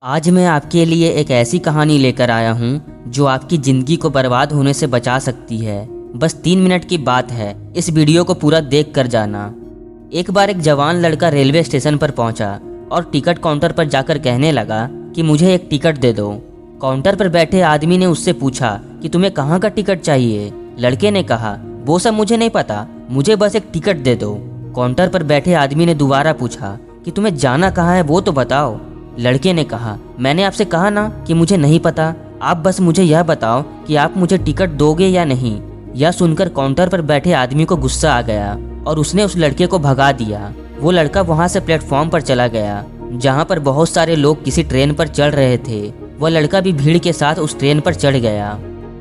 आज मैं आपके लिए एक ऐसी कहानी लेकर आया हूँ जो आपकी ज़िंदगी को बर्बाद होने से बचा सकती है। बस 3 मिनट की बात है, इस वीडियो को पूरा देख कर जाना। एक बार एक जवान लड़का रेलवे स्टेशन पर पहुंचा और टिकट काउंटर पर जाकर कहने लगा कि मुझे एक टिकट दे दो। काउंटर पर बैठे आदमी ने उससे पूछा कि तुम्हें कहाँ का टिकट चाहिए। लड़के ने कहा, वो सब मुझे नहीं पता, मुझे बस एक टिकट दे दो। काउंटर पर बैठे आदमी ने दोबारा पूछा कि तुम्हें जाना कहाँ है वो तो बताओ। लड़के ने कहा, मैंने आपसे कहा ना कि मुझे नहीं पता, आप बस मुझे यह बताओ कि आप मुझे टिकट दोगे या नहीं। यह सुनकर काउंटर पर बैठे आदमी को गुस्सा आ गया और उसने उस लड़के को भगा दिया। वो लड़का वहां से प्लेटफॉर्म पर चला गया जहां पर बहुत सारे लोग किसी ट्रेन पर चढ़ रहे थे। वह लड़का भी भीड़ के साथ उस ट्रेन पर चढ़ गया।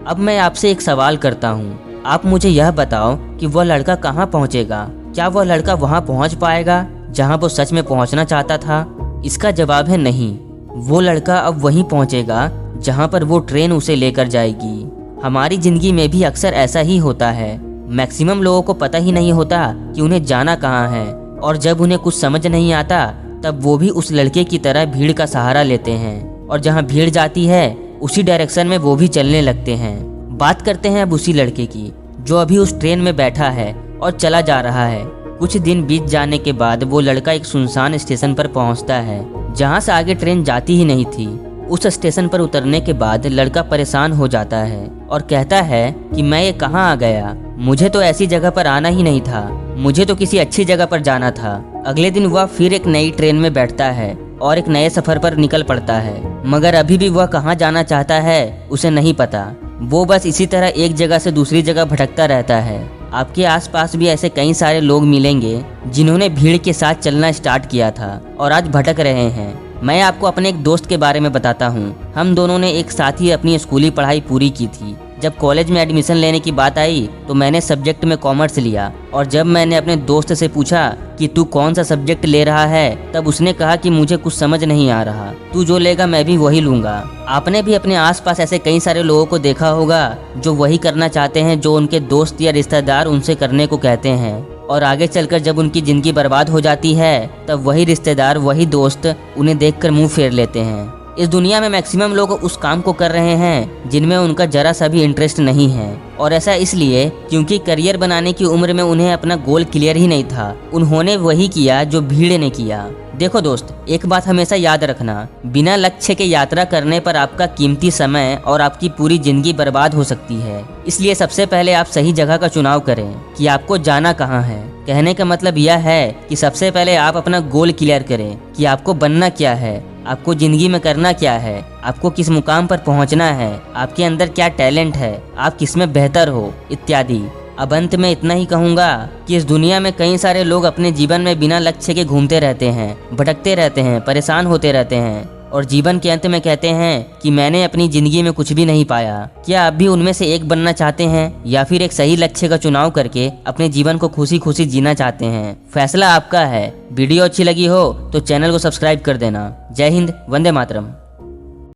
अब मैं आपसे एक सवाल करता हूँ, आप मुझे यह बताओ कि वह लड़का कहाँ पहुँचेगा। क्या वह लड़का वहाँ पहुँच पाएगा जहाँ वो सच में पहुँचना चाहता था? इसका जवाब है नहीं। वो लड़का अब वहीं पहुंचेगा जहां पर वो ट्रेन उसे लेकर जाएगी। हमारी जिंदगी में भी अक्सर ऐसा ही होता है। मैक्सिमम लोगों को पता ही नहीं होता कि उन्हें जाना कहां है, और जब उन्हें कुछ समझ नहीं आता तब वो भी उस लड़के की तरह भीड़ का सहारा लेते हैं और जहां भीड़ जाती है उसी डायरेक्शन में वो भी चलने लगते हैं। बात करते हैं अब उसी लड़के की जो अभी उस ट्रेन में बैठा है और चला जा रहा है। कुछ दिन बीत जाने के बाद वो लड़का एक सुनसान स्टेशन पर पहुंचता है जहां से आगे ट्रेन जाती ही नहीं थी। उस स्टेशन पर उतरने के बाद लड़का परेशान हो जाता है और कहता है कि मैं ये कहां आ गया, मुझे तो ऐसी जगह पर आना ही नहीं था, मुझे तो किसी अच्छी जगह पर जाना था। अगले दिन वह फिर एक नई ट्रेन में बैठता है और एक नए सफर पर निकल पड़ता है, मगर अभी भी वह कहां जाना चाहता है उसे नहीं पता। वो बस इसी तरह एक जगह से दूसरी जगह भटकता रहता है। आपके आसपास भी ऐसे कई सारे लोग मिलेंगे जिन्होंने भीड़ के साथ चलना स्टार्ट किया था और आज भटक रहे हैं। मैं आपको अपने एक दोस्त के बारे में बताता हूँ। हम दोनों ने एक साथ ही अपनी स्कूली पढ़ाई पूरी की थी। जब कॉलेज में एडमिशन लेने की बात आई तो मैंने सब्जेक्ट में कॉमर्स लिया, और जब मैंने अपने दोस्त से पूछा कि तू कौन सा सब्जेक्ट ले रहा है तब उसने कहा कि मुझे कुछ समझ नहीं आ रहा, तू जो लेगा मैं भी वही लूंगा। आपने भी अपने आसपास ऐसे कई सारे लोगों को देखा होगा जो वही करना चाहते हैं जो उनके दोस्त या रिश्तेदार उनसे करने को कहते हैं, और आगे चलकर जब उनकी जिंदगी बर्बाद हो जाती है तब वही रिश्तेदार वही दोस्त उन्हें देखकर मुंह फेर लेते हैं। इस दुनिया में मैक्सिमम लोग उस काम को कर रहे हैं जिनमें उनका जरा सा भी इंटरेस्ट नहीं है, और ऐसा इसलिए क्योंकि करियर बनाने की उम्र में उन्हें अपना गोल क्लियर ही नहीं था। उन्होंने वही किया जो भीड़ ने किया। देखो दोस्त, एक बात हमेशा याद रखना, बिना लक्ष्य के यात्रा करने पर आपका कीमती समय और आपकी पूरी जिंदगी बर्बाद हो सकती है। इसलिए सबसे पहले आप सही जगह का चुनाव करें कि आपको जाना कहाँ है। कहने का मतलब यह है कि सबसे पहले आप अपना गोल क्लियर करें कि आपको बनना क्या है, आपको जिंदगी में करना क्या है, आपको किस मुकाम पर पहुंचना है, आपके अंदर क्या टैलेंट है, आप किस में बेहतर हो, इत्यादि। अब अंत में इतना ही कहूँगा कि इस दुनिया में कई सारे लोग अपने जीवन में बिना लक्ष्य के घूमते रहते हैं, भटकते रहते हैं, परेशान होते रहते हैं, और जीवन के अंत में कहते हैं कि मैंने अपनी जिंदगी में कुछ भी नहीं पाया। क्या आप भी उनमें से एक बनना चाहते हैं, या फिर एक सही लक्ष्य का चुनाव करके अपने जीवन को खुशी खुशी जीना चाहते हैं? फैसला आपका है। वीडियो अच्छी लगी हो तो चैनल को सब्सक्राइब कर देना। जय हिंद, वंदे मातरम।